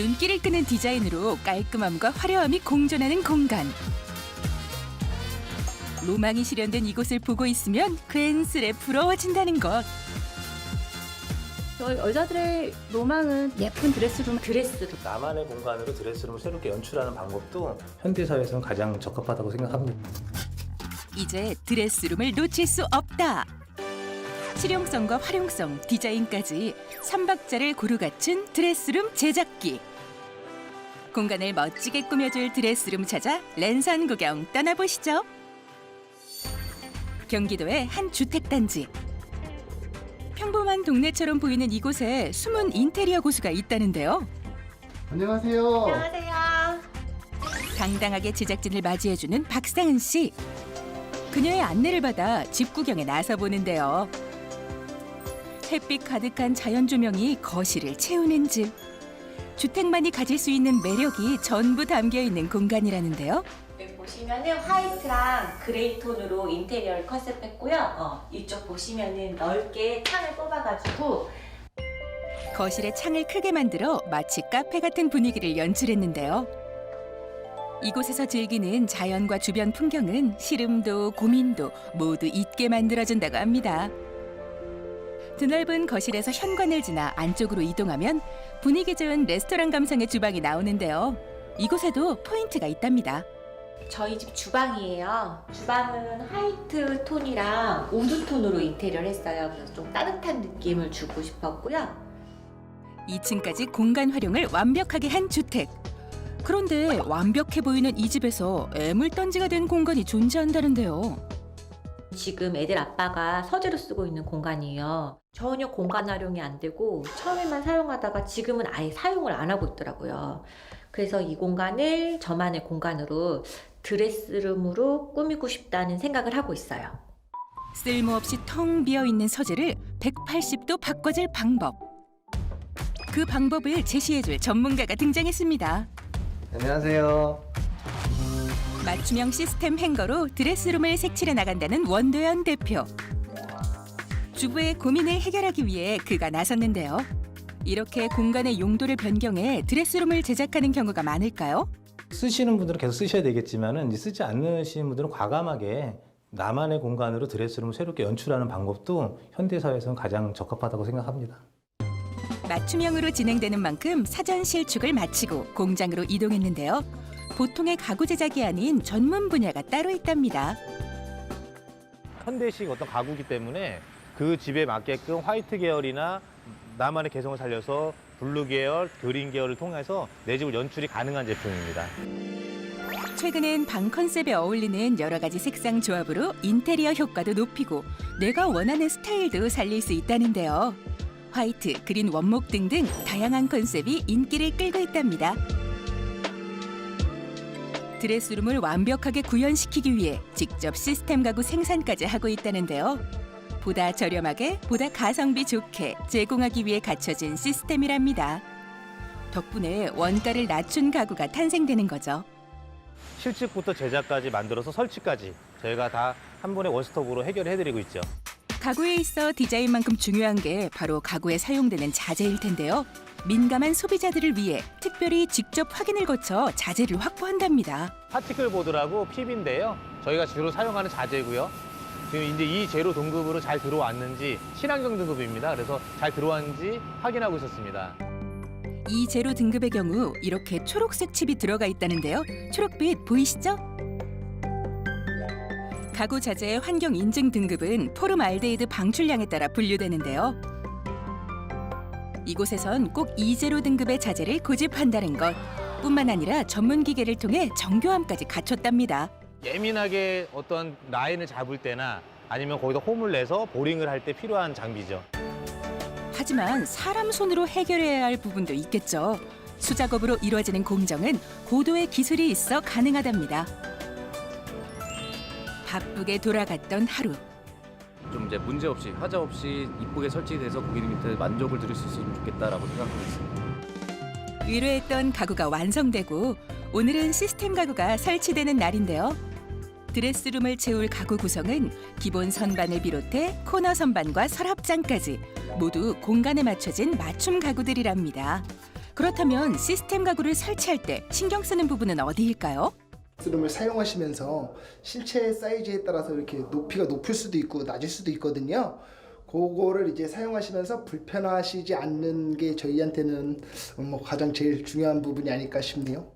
눈길을 끄는 디자인으로 깔끔함과 화려함이 공존하는 공간. 로망이 실현된 이곳을 보고 있으면 괜스레 부러워진다는 것. 저희 여자들의 로망은 예쁜 드레스룸. 나만의 공간으로 드레스룸을 새롭게 연출하는 방법도 현대사회에서는 가장 적합하다고 생각합니다. 이제 드레스룸을 놓칠 수 없다. 실용성과 활용성, 디자인까지 3박자를 고루 갖춘 드레스룸 제작기. 공간을 멋지게 꾸며줄 드레스룸 찾아 랜선 구경 떠나보시죠. 경기도의 한 주택단지. 평범한 동네처럼 보이는 이곳에 숨은 인테리어 고수가 있다는데요. 안녕하세요. 당당하게 제작진을 맞이해주는 박상은 씨. 그녀의 안내를 받아 집 구경에 나서 보는데요. 햇빛 가득한 자연 조명이 거실을 채우는 집. 주택만이 가질 수 있는 매력이 전부 담겨 있는 공간이라는데요. 여기 보시면은 화이트랑 그레이 톤으로 인테리어를 컨셉했고요. 이쪽 보시면은 넓게 창을 뽑아가지고 거실에 창을 크게 만들어 마치 카페 같은 분위기를 연출했는데요. 이곳에서 즐기는 자연과 주변 풍경은 시름도 고민도 모두 잊게 만들어준다고 합니다. 드넓은 거실에서 현관을 지나 안쪽으로 이동하면 분위기 좋은 레스토랑 감성의 주방이 나오는데요. 이곳에도 포인트가 있답니다. 저희 집 주방이에요. 주방은 화이트 톤이랑 우드 톤으로 인테리어를 했어요. 그래서 좀 따뜻한 느낌을 주고 싶었고요. 2층까지 공간 활용을 완벽하게 한 주택. 그런데 완벽해 보이는 이 집에서 애물단지가 된 공간이 존재한다는데요. 지금 애들 아빠가 서재로 쓰고 있는 공간이에요. 전혀 공간 활용이 안 되고 처음에만 사용하다가 지금은 아예 사용을 안 하고 있더라고요. 그래서 이 공간을 저만의 공간으로 드레스룸으로 꾸미고 싶다는 생각을 하고 있어요. 쓸모없이 텅 비어있는 서재를 180도 바꿔줄 방법. 그 방법을 제시해줄 전문가가 등장했습니다. 안녕하세요. 맞춤형 시스템 행거로 드레스룸을 색칠해 나간다는 원도연 대표. 주부의 고민을 해결하기 위해 그가 나섰는데요. 이렇게 공간의 용도를 변경해 드레스룸을 제작하는 경우가 많을까요? 쓰시는 분들은 계속 쓰셔야 되겠지만은 이제 쓰지 않으시는 분들은 과감하게 나만의 공간으로 드레스룸을 새롭게 연출하는 방법도 현대사회에서는 가장 적합하다고 생각합니다. 맞춤형으로 진행되는 만큼 사전 실축을 마치고 공장으로 이동했는데요. 보통의 가구 제작이 아닌 전문 분야가 따로 있답니다. 현대식 어떤 가구기 때문에 그 집에 맞게끔 화이트 계열이나 나만의 개성을 살려서 블루 계열, 그린 계열을 통해서 내 집을 연출이 가능한 제품입니다. 최근엔 방 컨셉에 어울리는 여러 가지 색상 조합으로 인테리어 효과도 높이고 내가 원하는 스타일도 살릴 수 있다는데요. 화이트, 그린 원목 등등 다양한 컨셉이 인기를 끌고 있답니다. 드레스룸을 완벽하게 구현시키기 위해 직접 시스템 가구 생산까지 하고 있다는데요. 보다 저렴하게, 보다 가성비 좋게 제공하기 위해 갖춰진 시스템이랍니다. 덕분에 원가를 낮춘 가구가 탄생되는 거죠. 실측부터 제작까지 만들어서 설치까지 저희가 다 한 번에 원스톱으로 해결해드리고 있죠. 가구에 있어 디자인만큼 중요한 게 바로 가구에 사용되는 자재일 텐데요. 민감한 소비자들을 위해 특별히 직접 확인을 거쳐 자재를 확보한답니다. 파티클 보드라고 PB인데요. 저희가 주로 사용하는 자재고요. 지금 이제 이 재료 등급으로 잘 들어왔는지 친환경 등급입니다. 그래서 잘 들어왔는지 확인하고 있었습니다. 이 재료 등급의 경우 이렇게 초록색 칩이 들어가 있다는데요. 초록빛 보이시죠? 가구 자재의 환경 인증 등급은 포름알데히드 방출량에 따라 분류되는데요. 이곳에선 꼭 이 재료 등급의 자재를 고집한다는 것. 뿐만 아니라 전문 기계를 통해 정교함까지 갖췄답니다. 예민하게 어떤 라인을 잡을 때나 아니면 거기다 홈을 내서 보링을 할 때 필요한 장비죠. 하지만 사람 손으로 해결해야 할 부분도 있겠죠. 수작업으로 이루어지는 공정은 고도의 기술이 있어 가능하답니다. 바쁘게 돌아갔던 하루. 좀 이제 문제 없이 하자 없이 이쁘게 설치돼서 고객님한테 만족을 드릴 수 있으면 좋겠다라고 생각하고 있습니다. 의뢰했던 가구가 완성되고 오늘은 시스템 가구가 설치되는 날인데요. 드레스룸을 채울 가구 구성은 기본 선반을 비롯해 코너 선반과 서랍장까지 모두 공간에 맞춰진 맞춤 가구들이랍니다. 그렇다면 시스템 가구를 설치할 때 신경 쓰는 부분은 어디일까요? 드레스룸을 사용하시면서 실체 사이즈에 따라서 이렇게 높이가 높을 수도 있고 낮을 수도 있거든요. 그거를 이제 사용하시면서 불편하시지 않는 게 저희한테는 가장 제일 중요한 부분이 아닐까 싶네요.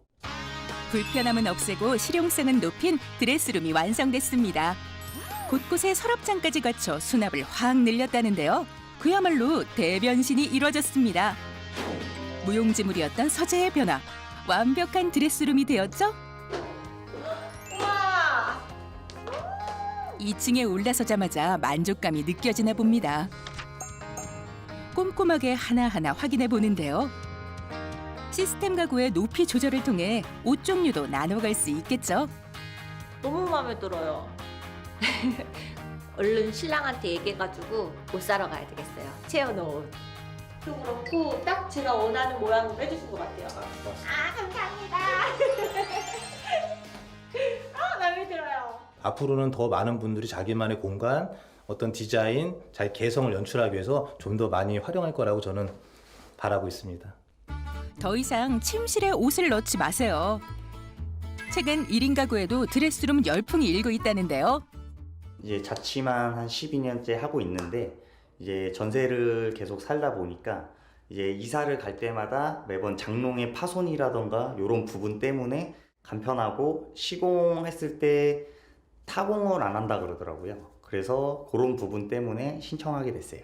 불편함은 없애고 실용성은 높인 드레스룸이 완성됐습니다. 곳곳에 서랍장까지 갖춰 수납을 확 늘렸다는데요. 그야말로 대변신이 이루어졌습니다. 무용지물이었던 서재의 변화, 완벽한 드레스룸이 되었죠? 2층에 올라서자마자 만족감이 느껴지나 봅니다. 꼼꼼하게 하나하나 확인해 보는데요. 시스템 가구의 높이 조절을 통해 옷 종류도 나눠갈 수 있겠죠. 너무 마음에 들어요. 얼른 신랑한테 얘기해가지고 옷 사러 가야 되겠어요. 채워놓은 옷. 또 그렇고 딱 제가 원하는 모양으로 해주신 것 같아요. 감사합니다. 마음에 들어요. 앞으로는 더 많은 분들이 자기만의 공간, 어떤 디자인, 자기 개성을 연출하기 위해서 좀 더 많이 활용할 거라고 저는 바라고 있습니다. 더 이상 침실에 옷을 넣지 마세요. 최근 1인 가구에도 드레스룸 열풍이 일고 있다는데요. 이제 자취만 한 12년째 하고 있는데 이제 전세를 계속 살다 보니까 이제 이사를 갈 때마다 매번 장롱의 파손이라던가 이런 부분 때문에 간편하고 시공했을 때 타공을 안 한다 그러더라고요. 그래서 그런 부분 때문에 신청하게 됐어요.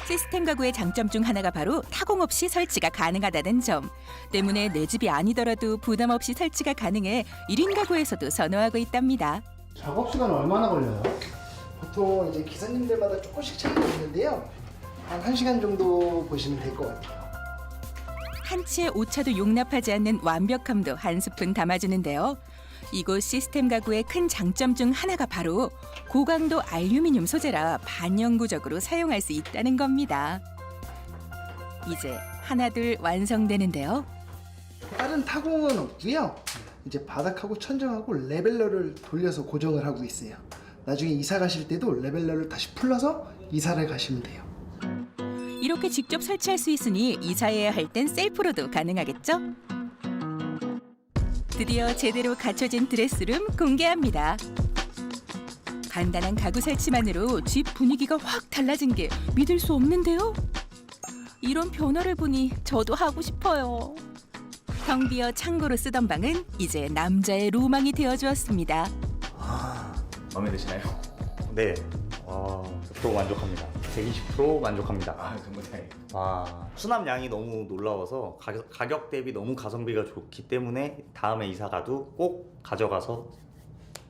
시스템 가구의 장점 중 하나가 바로 타공 없이 설치가 가능하다는 점. 때문에 내 집이 아니더라도 부담 없이 설치가 가능해 1인 가구에서도 선호하고 있답니다. 작업 시간 얼마나 걸려요? 보통 이제 기사님들마다 조금씩 차이가 있는데요. 한 1시간 정도 보시면 될 것 같아요. 한치의 오차도 용납하지 않는 완벽함도 한 스푼 담아주는데요. 이곳 시스템 가구의 큰 장점 중 하나가 바로 고강도 알루미늄 소재라 반영구적으로 사용할 수 있다는 겁니다. 이제 하나둘 완성되는데요. 다른 타공은 없고요. 이제 바닥하고 천정하고 레벨러를 돌려서 고정을 하고 있어요. 나중에 이사 가실 때도 레벨러를 다시 풀러서 이사를 가시면 돼요. 이렇게 직접 설치할 수 있으니 이사해야 할 땐 셀프로도 가능하겠죠? 드디어 제대로 갖춰진 드레스룸 공개합니다. 간단한 가구 설치만으로 집 분위기가 확 달라진 게 믿을 수 없는데요. 이런 변화를 보니 저도 하고 싶어요. 텅 비어 창고로 쓰던 방은 이제 남자의 로망이 되어주었습니다. 마음에 드시나요? 네, 100% 만족합니다. 120% 만족합니다. 정말 다행이에요. 수납량이 너무 놀라워서 가격 대비 너무 가성비가 좋기 때문에 다음에 이사 가도 꼭 가져가서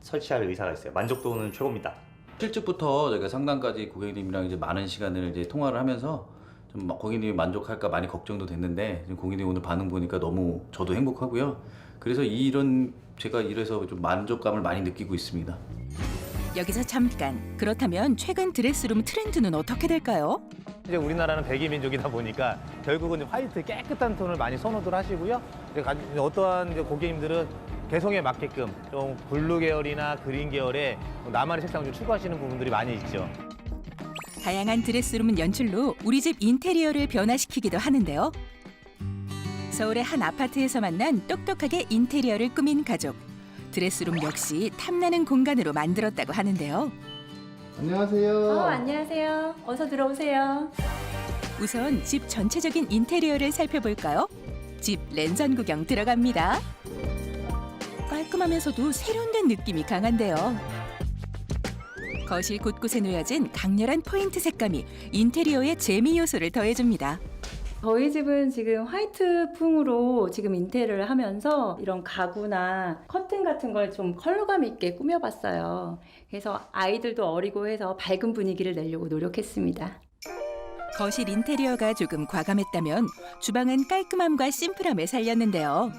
설치할 의사가 있어요. 만족도는 최고입니다. 실측부터 저희가 상담까지 고객님이랑 이제 많은 시간을 이제 통화를 하면서 좀 고객님이 만족할까 많이 걱정도 됐는데 지금 고객님 오늘 반응 보니까 너무 저도 행복하고요. 그래서 제가 이래서 좀 만족감을 많이 느끼고 있습니다. 여기서 잠깐. 그렇다면 최근 드레스룸 트렌드는 어떻게 될까요? 이제 우리나라는 백이 민족이다 보니까 결국은 화이트 깨끗한 톤을 많이 선호들 하시고요. 어떠한 이제 고객님들은 개성에 맞게끔 좀 블루 계열이나 그린 계열의 나만의 색상을 좀 추구하시는 부분들이 많이 있죠. 다양한 드레스룸 연출로 우리 집 인테리어를 변화시키기도 하는데요. 서울의 한 아파트에서 만난 똑똑하게 인테리어를 꾸민 가족. 드레스룸 역시 탐나는 공간으로 만들었다고 하는데요. 안녕하세요. 안녕하세요. 어서 들어오세요. 우선 집 전체적인 인테리어를 살펴볼까요? 집 랜선 구경 들어갑니다. 깔끔하면서도 세련된 느낌이 강한데요. 거실 곳곳에 놓여진 강렬한 포인트 색감이 인테리어의 재미 요소를 더해줍니다. 저희 집은 지금 화이트풍으로 지금 인테리어를 하면서 이런 가구나 커튼 같은 걸 좀 컬러감 있게 꾸며봤어요. 그래서 아이들도 어리고 해서 밝은 분위기를 내려고 노력했습니다. 거실 인테리어가 조금 과감했다면 주방은 깔끔함과 심플함을 살렸는데요.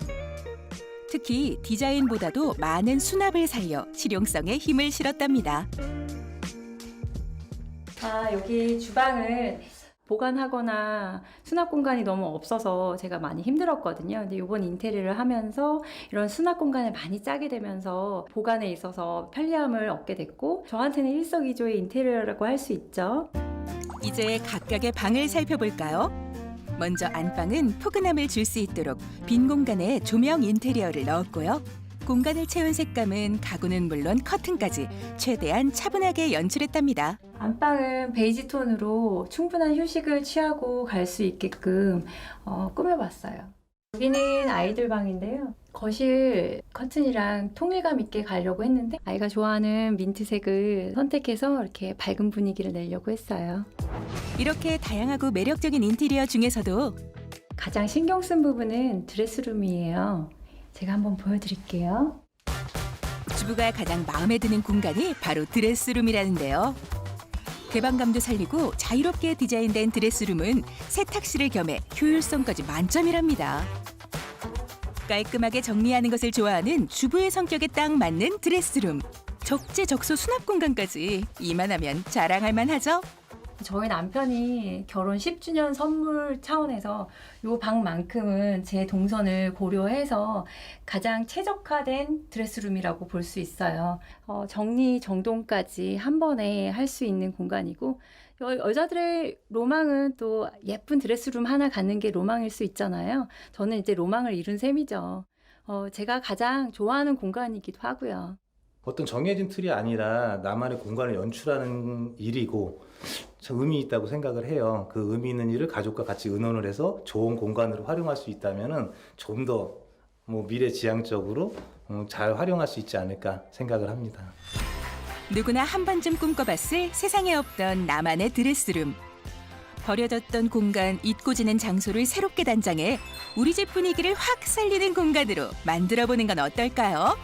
특히 디자인보다도 많은 수납을 살려 실용성에 힘을 실었답니다. 여기 주방을 보관하거나 수납 공간이 너무 없어서 제가 많이 힘들었거든요. 근데 이번 인테리어를 하면서 이런 수납 공간을 많이 짜게 되면서 보관에 있어서 편리함을 얻게 됐고 저한테는 일석이조의 인테리어라고 할 수 있죠. 이제 각각의 방을 살펴볼까요? 먼저 안방은 포근함을 줄 수 있도록 빈 공간에 조명 인테리어를 넣었고요. 공간을 채운 색감은 가구는 물론 커튼까지 최대한 차분하게 연출했답니다. 안방은 베이지 톤으로 충분한 휴식을 취하고 갈 수 있게끔 꾸며봤어요. 여기는 아이들 방인데요. 거실 커튼이랑 통일감 있게 가려고 했는데 아이가 좋아하는 민트색을 선택해서 이렇게 밝은 분위기를 내려고 했어요. 이렇게 다양하고 매력적인 인테리어 중에서도 가장 신경 쓴 부분은 드레스룸이에요. 제가 한번 보여드릴게요. 주부가 가장 마음에 드는 공간이 바로 드레스룸이라는데요. 개방감도 살리고 자유롭게 디자인된 드레스룸은 세탁실을 겸해 효율성까지 만점이랍니다. 깔끔하게 정리하는 것을 좋아하는 주부의 성격에 딱 맞는 드레스룸. 적재적소 수납 공간까지 이만하면 자랑할 만하죠? 저희 남편이 결혼 10주년 선물 차원에서 이 방만큼은 제 동선을 고려해서 가장 최적화된 드레스룸이라고 볼 수 있어요. 정리 정돈까지 한 번에 할 수 있는 공간이고 여자들의 로망은 또 예쁜 드레스룸 하나 갖는 게 로망일 수 있잖아요. 저는 이제 로망을 이룬 셈이죠. 제가 가장 좋아하는 공간이기도 하고요. 어떤 정해진 틀이 아니라 나만의 공간을 연출하는 일이고 참 의미 있다고 생각을 해요. 그 의미 있는 일을 가족과 같이 의논을 해서 좋은 공간으로 활용할 수 있다면은 좀 더 미래지향적으로 잘 활용할 수 있지 않을까 생각을 합니다. 누구나 한 번쯤 꿈꿔봤을 세상에 없던 나만의 드레스룸. 버려졌던 공간, 잊고 지낸 장소를 새롭게 단장해 우리 집 분위기를 확 살리는 공간으로 만들어보는 건 어떨까요?